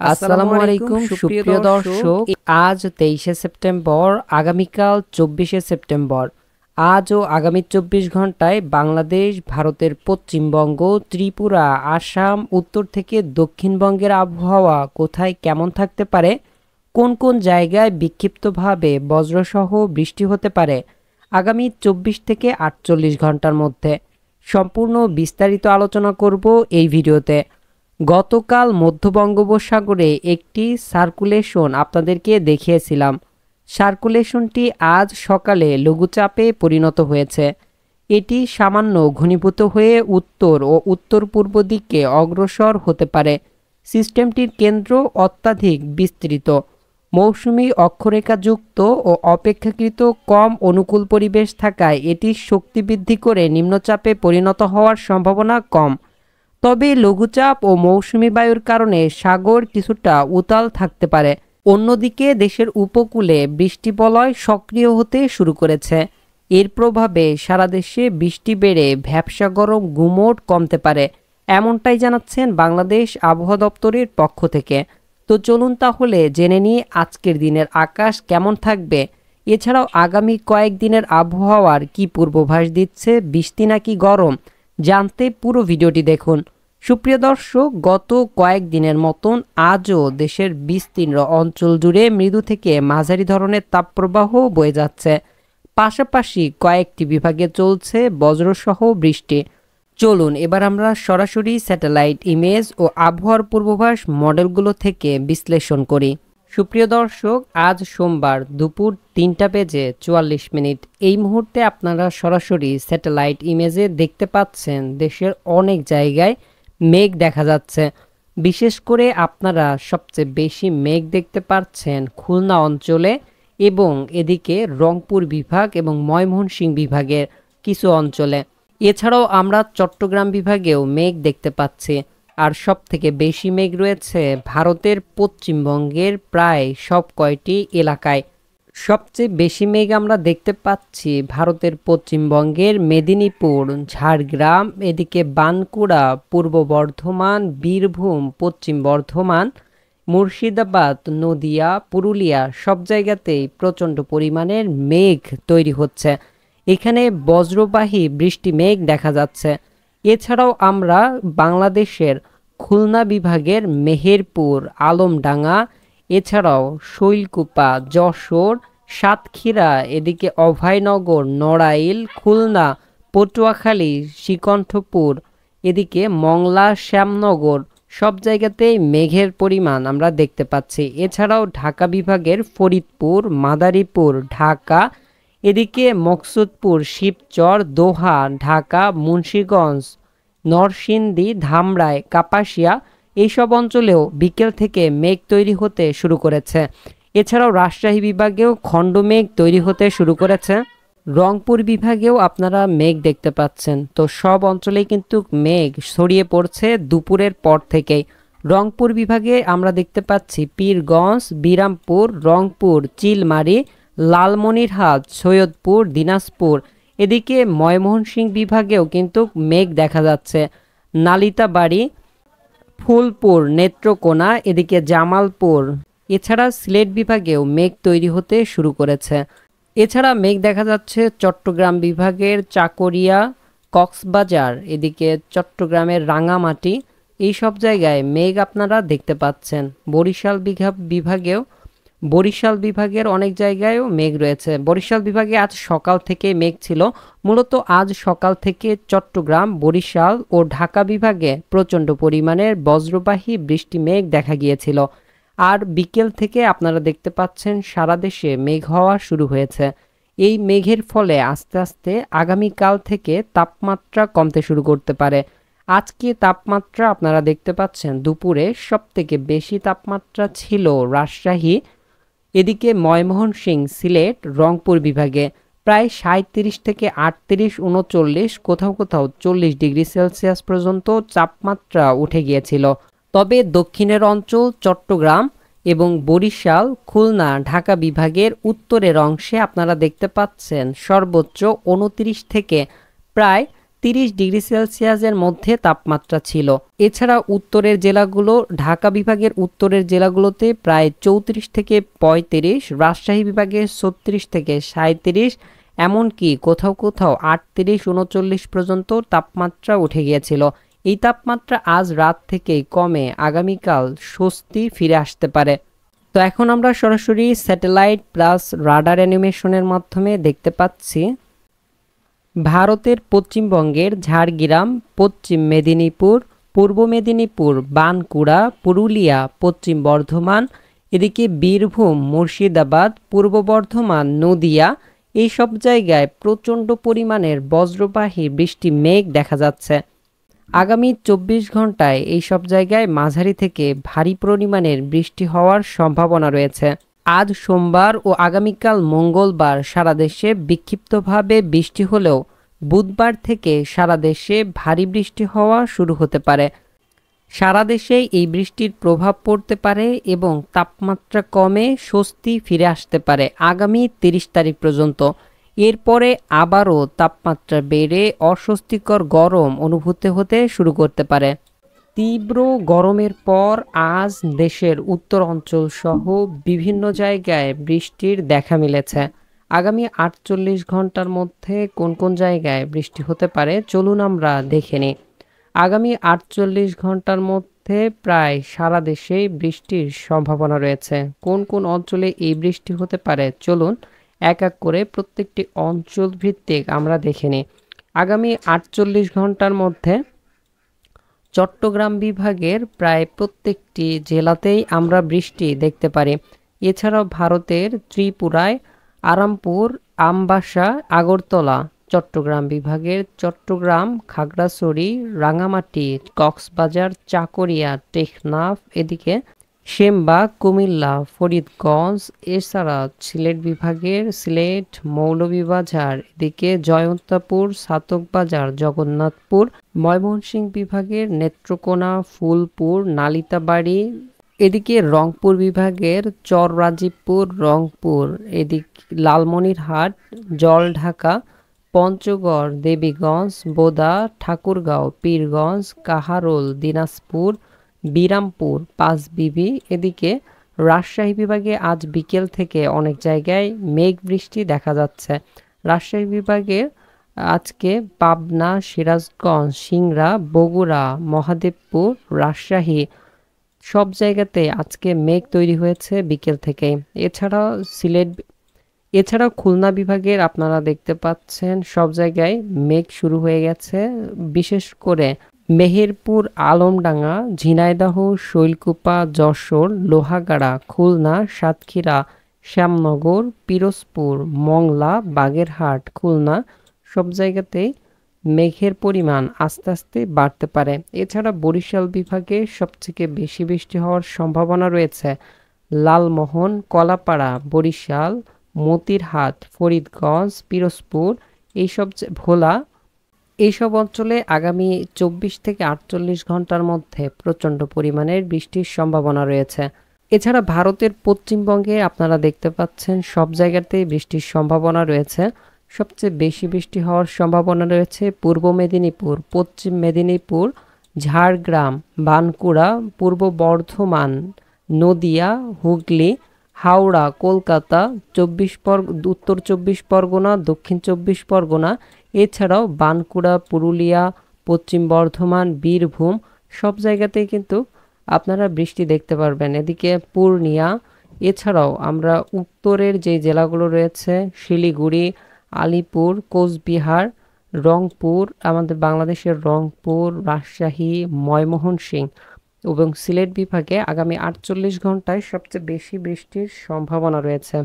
আসসালামু আলাইকুম সুপ্রিয় দর্শক, আজ 23শে সেপ্টেম্বর, আগামীকাল 24শে সেপ্টেম্বর। আজ ও আগামী 24 ঘন্টায় বাংলাদেশ, ভারতের পশ্চিমবঙ্গ, ত্রিপুরা, আসাম, উত্তর থেকে দক্ষিণবঙ্গের আবহাওয়া কোথায় কেমন থাকতে পারে, কোন কোন জায়গায় বিক্ষিপ্তভাবে বজ্রসহ বৃষ্টি হতে পারে আগামী 24 থেকে 48 ঘন্টার মধ্যে, সম্পূর্ণ বিস্তারিত আলোচনা করব এই ভিডিওতে। গতকাল মধ্য বঙ্গোপসাগরে একটি সার্কুলেশন আপনাদেরকে দেখিয়েছিলাম। সার্কুলেশনটি আজ সকালে লঘুচাপে পরিণত হয়েছে। এটি সামান্য ঘনীভূত হয়ে উত্তর ও উত্তর পূর্ব দিকে অগ্রসর হতে পারে। সিস্টেমটির কেন্দ্র অত্যাধিক বিস্তৃত, মৌসুমি অক্ষরেখাযুক্ত ও অপেক্ষাকৃত কম অনুকূল পরিবেশ থাকায় এটির শক্তি বৃদ্ধি করে নিম্নচাপে পরিণত হওয়ার সম্ভাবনা কম। তবে লঘুচাপ ও মৌসুমি বায়ুর কারণে সাগর কিছুটা উতাল থাকতে পারে। অন্যদিকে দেশের উপকূলে বৃষ্টিবলয় সক্রিয় হতে শুরু করেছে। এর প্রভাবে সারা দেশে বৃষ্টি বেড়ে ভ্যাপসা গরম গুমোট কমতে পারে, এমনটাই জানাচ্ছেন বাংলাদেশ আবহাওয়া দপ্তরের পক্ষ থেকে। তো চলুন তাহলে জেনে নিই আজকের দিনের আকাশ কেমন থাকবে, এছাড়াও আগামী কয়েকদিনের আবহাওয়ার কি পূর্বাভাস দিচ্ছে, বৃষ্টি নাকি গরম। জানতে পুরো ভিডিওটি দেখুন। সুপ্রিয় দর্শক, গত কয়েকদিনের মতন আজও দেশের বিস্তীর্ণ অঞ্চল জুড়ে মৃদু থেকে মাঝারি ধরনের তাপপ্রবাহ বয়ে যাচ্ছে। পাশাপাশি কয়েকটি বিভাগে চলছে বজ্রসহ বৃষ্টি। চলুন এবার আমরা সরাসরি স্যাটেলাইট ইমেজ ও আবহাওয়ার পূর্বাভাস মডেলগুলো থেকে বিশ্লেষণ করি। সুপ্রিয় দর্শক, আজ সোমবার দুপুর 3:44। এই মুহূর্তে আপনারা সরাসরি স্যাটেলাইট ইমেজে দেখতে পাচ্ছেন দেশের অনেক জায়গায় মেঘ দেখা যাচ্ছে। বিশেষ করে আপনারা সবচেয়ে বেশি মেঘ দেখতে পাচ্ছেন খুলনা অঞ্চলে এবং এদিকে রংপুর বিভাগ এবং ময়মনসিংহ বিভাগের কিছু অঞ্চলে। এছাড়াও আমরা চট্টগ্রাম বিভাগেও মেঘ দেখতে পাচ্ছি। আর সব থেকে বেশি মেঘ রয়েছে ভারতের পশ্চিমবঙ্গের প্রায় সব কয়টি এলাকায়। সবচেয়ে বেশি মেঘ আমরা দেখতে পাচ্ছি ভারতের পশ্চিমবঙ্গের মেদিনীপুর, ঝাড়গ্রাম, এদিকে বাঁকুড়া, পূর্ব বর্ধমান, বীরভূম, পশ্চিম বর্ধমান, মুর্শিদাবাদ, নদিয়া, পুরুলিয়া সব জায়গাতেই প্রচণ্ড পরিমাণের মেঘ তৈরি হচ্ছে। এখানে বজ্রবাহী বৃষ্টি মেঘ দেখা যাচ্ছে। এছাড়াও আমরা বাংলাদেশের খুলনা বিভাগের মেহেরপুর, আলমডাঙ্গা, এছাড়াও শৈলকুপা, যশোর, সাতক্ষীরা, এদিকে অভয়নগর, নড়াইল, খুলনা, পটুয়াখালী, শ্রীকণ্ঠপুর, এদিকে মংলা, শ্যামনগর সব জায়গাতেই মেঘের পরিমাণ আমরা দেখতে পাচ্ছি। এছাড়াও ঢাকা বিভাগের ফরিদপুর, মাদারীপুর, ঢাকা, এদিকে মকসুদপুর, শিবচর, দোহা, ঢাকা, মুন্সিগঞ্জ, নরসিংদী, ধামরাই, কাপাসিয়া এইসব অঞ্চলেও বিকেল থেকে মেঘ তৈরি হতে শুরু করেছে। এছাড়াও রাজশাহী বিভাগেও খণ্ডমেঘ তৈরি হতে শুরু করেছে। রংপুর বিভাগেও আপনারা মেঘ দেখতে পাচ্ছেন। তো সব অঞ্চলেই কিন্তু মেঘ ছড়িয়ে পড়ছে দুপুরের পর থেকেই। রংপুর বিভাগে আমরা দেখতে পাচ্ছি পীরগঞ্জ, বিরামপুর, রংপুর, চিলমারি, লালমনিরহাট, সৈয়দপুর, দিনাজপুর, এদিকে ময়মনসিংহ বিভাগেও কিন্তু মেঘ দেখা যাচ্ছে। নালিতাবাড়ি, ফুলপুর, নেত্রকোনা, এদিকে জামালপুর, এছাড়া সিলেট বিভাগেও মেঘ তৈরি হতে শুরু করেছে। এছাড়া মেঘ দেখা যাচ্ছে চট্টগ্রাম বিভাগের চাকরিয়া, কক্সবাজার, এদিকে চট্টগ্রামের রাঙামাটি এই সব জায়গায় মেঘ আপনারা দেখতে পাচ্ছেন। বরিশাল বিভাগের অনেক জায়গায়ও মেঘ রয়েছে। বরিশাল বিভাগে আজ সকাল থেকে মেঘ ছিল। মূলত আজ সকাল থেকে চট্টগ্রাম, বরিশাল ও ঢাকা বিভাগে প্রচণ্ড পরিমাণের বজ্রবাহী বৃষ্টি মেঘ দেখা গিয়েছিল। আর বিকেল থেকে আপনারা দেখতে পাচ্ছেন সারা দেশে মেঘ হওয়া শুরু হয়েছে। এই মেঘের ফলে আস্তে আস্তে আগামীকাল থেকে তাপমাত্রা কমতে শুরু করতে পারে। আজকে তাপমাত্রা আপনারা দেখতে পাচ্ছেন দুপুরে সব থেকে বেশি তাপমাত্রা ছিল রাজশাহী, এদিকে ময়মনসিংহ, সিলেট, রংপুর বিভাগে প্রায় 37 থেকে 38, 39, কোথাও কোথাও 40 ডিগ্রি সেলসিয়াস পর্যন্ত তাপমাত্রা উঠে গিয়েছিল। তবে দক্ষিণের অঞ্চল চট্টগ্রাম এবং বরিশাল, খুলনা, ঢাকা বিভাগের উত্তরের অংশে আপনারা দেখতে পাচ্ছেন সর্বোচ্চ 29 থেকে প্রায় 30 ডিগ্রি সেলসিয়াসের মধ্যে তাপমাত্রা ছিল। এছাড়া উত্তরের জেলাগুলো, ঢাকা বিভাগের উত্তরের জেলাগুলোতে প্রায় 34 থেকে 35, রাজশাহী বিভাগে 36 থেকে 37, এমনকি কোথাও কোথাও 38-39 পর্যন্ত তাপমাত্রা উঠে গিয়েছিল। এই তাপমাত্রা আজ রাত থেকেই কমে আগামীকাল স্বস্তি ফিরে আসতে পারে। তো এখন আমরা সরাসরি স্যাটেলাইট প্লাস রাডার অ্যানিমেশনের মাধ্যমে দেখতে পাচ্ছি ভারতের পশ্চিমবঙ্গের ঝাড়গ্রাম, পশ্চিম মেদিনীপুর, পূর্ব মেদিনীপুর, বাঁকুড়া, পুরুলিয়া, পশ্চিম বর্ধমান, এদিকে বীরভূম, মুর্শিদাবাদ, পূর্ব বর্ধমান, নদিয়া, এই সব জায়গায় প্রচণ্ড পরিমাণের বজ্রবাহী বৃষ্টি মেঘ দেখা যাচ্ছে। আগামী 24 ঘন্টায় এই সব জায়গায় মাঝারি থেকে ভারী পরিমাণের বৃষ্টি হওয়ার সম্ভাবনা রয়েছে। আজ সোমবার ও আগামীকাল মঙ্গলবার সারা দেশে বিক্ষিপ্তভাবে বৃষ্টি হলেও বুধবার থেকে সারা দেশে ভারী বৃষ্টি হওয়া শুরু হতে পারে। সারা দেশে এই বৃষ্টির প্রভাব পড়তে পারে এবং তাপমাত্রা কমে স্বস্তি ফিরে আসতে পারে আগামী 30 তারিখ পর্যন্ত। এরপরে আবারও তাপমাত্রা বেড়ে অস্বস্তিকর গরম অনুভূত হতে শুরু করতে পারে। তীব্র গরমের পর আজ দেশের উত্তর অঞ্চল সহ বিভিন্ন জায়গায় বৃষ্টির দেখা মিলেছে। আগামী 48 ঘন্টার মধ্যে কোন কোন জায়গায় বৃষ্টি হতে পারে চলুন আমরা দেখে নিই। আগামী 48 ঘন্টার মধ্যে প্রায় সারা দেশেই বৃষ্টির সম্ভাবনা রয়েছে। কোন কোন অঞ্চলে এই বৃষ্টি হতে পারে চলুন এক এক করে প্রত্যেকটি অঞ্চল ভিত্তিক আমরা দেখে নিই। আগামী 48 ঘন্টার মধ্যে চট্টগ্রাম বিভাগের প্রায় প্রত্যেকটি জেলাতেই আমরা বৃষ্টি দেখতে পারি। এছাড়াও ভারতের ত্রিপুরায় আরামপুর, আমবাসা, আগরতলা, চট্টগ্রাম বিভাগের চট্টগ্রাম, খাগড়াছড়ি, রাঙামাটি, কক্সবাজার, চাকুরিয়া, টেকনাফ, এদিকে সেমবা, কুমিল্লা, ফরিদগঞ্জ, এছাড়া সিলেট বিভাগের সিলেট, মৌলভীবাজার, এদিকে জয়ন্তাপুর, ছাতকবাজার, জগন্নাথপুর, ময়মনসিংহ বিভাগের নেত্রকোনা, ফুলপুর, নালিতাবাড়ি, এদিকে রংপুর বিভাগের চররাজীবপুর, রংপুর, এদিক লালমনিরহাট, জলঢাকা, পঞ্চগড়, দেবীগঞ্জ, বোদা, ঠাকুরগাঁও, পীরগঞ্জ, কাহারোল, দিনাজপুর, বিরামপুর, পাঁচবিবি, এদিকে রাজশাহী বিভাগে আজ বিকেল থেকে অনেক জায়গায় মেঘ বৃষ্টি দেখা যাচ্ছে। রাজশাহী বিভাগের আজকে পাবনা, সিরাজগঞ্জ, সিংড়া, বগুড়া, মহাদেবপুর, রাজশাহী সব জায়গাতে আজকে মেঘ তৈরি হয়েছে বিকেল থেকে। এছাড়াও খুলনা বিভাগের আপনারা দেখতে পাচ্ছেন সব জায়গায় মেঘ শুরু হয়ে গেছে। বিশেষ করে মেহেরপুর, আলমডাঙ্গা, ঝিনাইদহ, শৈলকুপা, যশোর, লোহাগাড়া, খুলনা, সাতক্ষীরা, শ্যামনগর, পিরোজপুর, মংলা, বাগেরহাট, খুলনা সব জায়গাতেই মেঘের পরিমাণ আস্তে আস্তে বাড়তে পারে। এছাড়া বরিশাল বিভাগে সবথেকে বেশি বৃষ্টি হওয়ার সম্ভাবনা রয়েছে লালমোহন, কলাপাড়া, বরিশাল, মতিরহাট, ফরিদগঞ্জ, পিরোজপুর, ভোলা, এইসব অঞ্চলে আগামী 24 থেকে 48 ঘন্টার মধ্যে প্রচণ্ড পরিমাণের বৃষ্টির সম্ভাবনা রয়েছে। এছাড়া ভারতের পশ্চিমবঙ্গে আপনারা দেখতে পাচ্ছেন সব জায়গাতেই বৃষ্টির সম্ভাবনা রয়েছে। সবচেয়ে বেশি বৃষ্টি হওয়ার সম্ভাবনা রয়েছে পূর্ব মেদিনীপুর, পশ্চিম মেদিনীপুর, ঝাড়গ্রাম, বাঁকুড়া, পূর্ব বর্ধমান, নদিয়া, হুগলি, হাওড়া, কলকাতা, উত্তর 24 পরগনা, দক্ষিণ 24 পরগনা, এছাড়াও বাঁকুড়া, পুরুলিয়া, পশ্চিম বর্ধমান, বীরভূম সব জায়গাতেই কিন্তু আপনারা বৃষ্টি দেখতে পারবেন। এদিকে পূর্ণিয়া, এছাড়াও আমরা উত্তরের যে জেলাগুলো রয়েছে শিলিগুড়ি, আলিপুর, কোচবিহার, রংপুর, আমাদের বাংলাদেশের রংপুর, রাজশাহী, ময়মনসিংহ এবং সিলেট বিভাগে আগামী 48 ঘন্টায় সবচেয়ে বেশি বৃষ্টির সম্ভাবনা রয়েছে।